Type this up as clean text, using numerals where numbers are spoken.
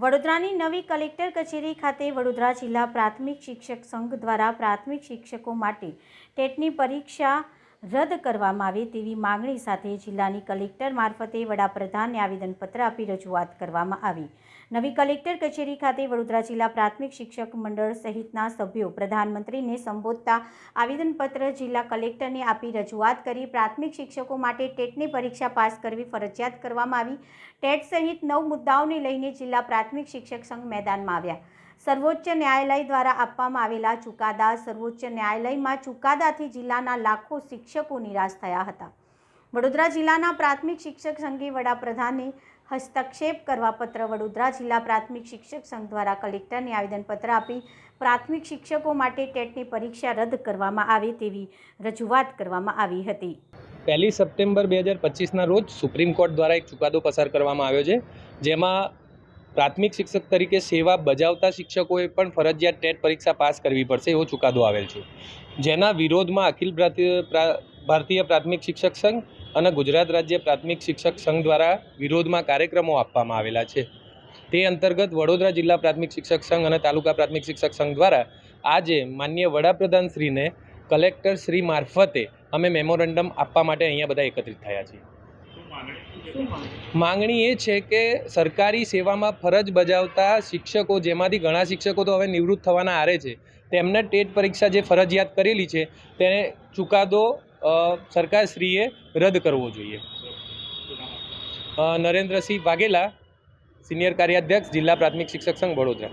વડોદરાની નવી કલેક્ટર કચેરી ખાતે વડોદરા જિલ્લા પ્રાથમિક શિક્ષક સંઘ દ્વારા પ્રાથમિક શિક્ષકો માટે ટેટની પરીક્ષા રદ કરવામાં આવે તેવી માંગણી સાથે જિલ્લાની કલેક્ટર મારફતે વડાપ્રધાનને આવેદનપત્ર આપી રજૂઆત કરવામાં આવી। નવી કલેક્ટર કચેરી ખાતે વડોદરા જિલ્લા પ્રાથમિક શિક્ષક મંડળ સહિતના સભ્યો પ્રધાનમંત્રીને સંબોધતા આવેદનપત્ર જિલ્લા કલેક્ટરને આપી રજૂઆત કરી પ્રાથમિક શિક્ષકો માટે ટેટની પરીક્ષા પાસ કરવી ફરજિયાત કરવામાં આવી। ટેટ સહિત 9 મુદ્દાઓને લઈને જિલ્લા પ્રાથમિક શિક્ષક સંઘ મેદાનમાં આવ્યા। સર્વોચ્ચ ન્યાયાલય દ્વારા આપવામાં આવેલા ચુકાદા સર્વોચ્ચ ન્યાયાલયમાં ચુકાદાથી જિલ્લાના લાખો શિક્ષકો નિરાશ થયા હતા। વડોદરા જિલ્લાના પ્રાથમિક શિક્ષક સંઘે વડાપ્રધાનને હસ્તક્ષેપ કરવા પત્ર વડોદરા જિલ્લા પ્રાથમિક શિક્ષક સંઘ દ્વારા કલેક્ટરને આવેદનપત્ર આપી પ્રાથમિક શિક્ષકો માટે ટેટની પરીક્ષા રદ કરવામાં આવે તેવી રજૂઆત કરવામાં આવી હતી। 1 સપ્ટેમ્બર 2025ના રોજ સુપ્રીમ કોર્ટ દ્વારા એક ચુકાદો પસાર કરવામાં આવ્યો છે, જેમાં પ્રાથમિક શિક્ષક તરીકે સેવા બજાવતા શિક્ષકોએ પણ ફરજિયાત ટેટ પરીક્ષા પાસ કરવી પડશે એવો ચુકાદો આવેલ છે, જેના વિરોધમાં અખિલ ભારતીય પ્રાથમિક શિક્ષક સંઘ અને ગુજરાત રાજ્ય પ્રાથમિક શિક્ષક સંઘ દ્વારા વિરોધમાં કાર્યક્રમો આપવામાં આવેલા છે। તે અંતર્ગત વડોદરા જિલ્લા પ્રાથમિક શિક્ષક સંઘ અને તાલુકા પ્રાથમિક શિક્ષક સંઘ દ્વારા આજે માનનીય વડાપ્રધાન શ્રીને કલેક્ટર શ્રી મારફતે અમે મેમોરેન્ડમ આપવા માટે અહીંયા બધા એકત્રિત થયા છીએ। માંગણી એ છે કે સરકારી સેવામાં ફરજ બજાવતા શિક્ષકો, જેમાંથી ઘણા શિક્ષકો તો હવે નિવૃત્ત થવાના આરે છે, તેમને ટેટ પરીક્ષા જે ફરજિયાત કરેલી છે તેને ચુકાદો સરકારશ્રીએ રદ કરવો જોઈએ। નરેન્દ્રસિંહ વાઘેલા, સિનિયર કાર્યાધ્યક્ષ, જિલ્લા પ્રાથમિક શિક્ષક સંઘ, વડોદરા।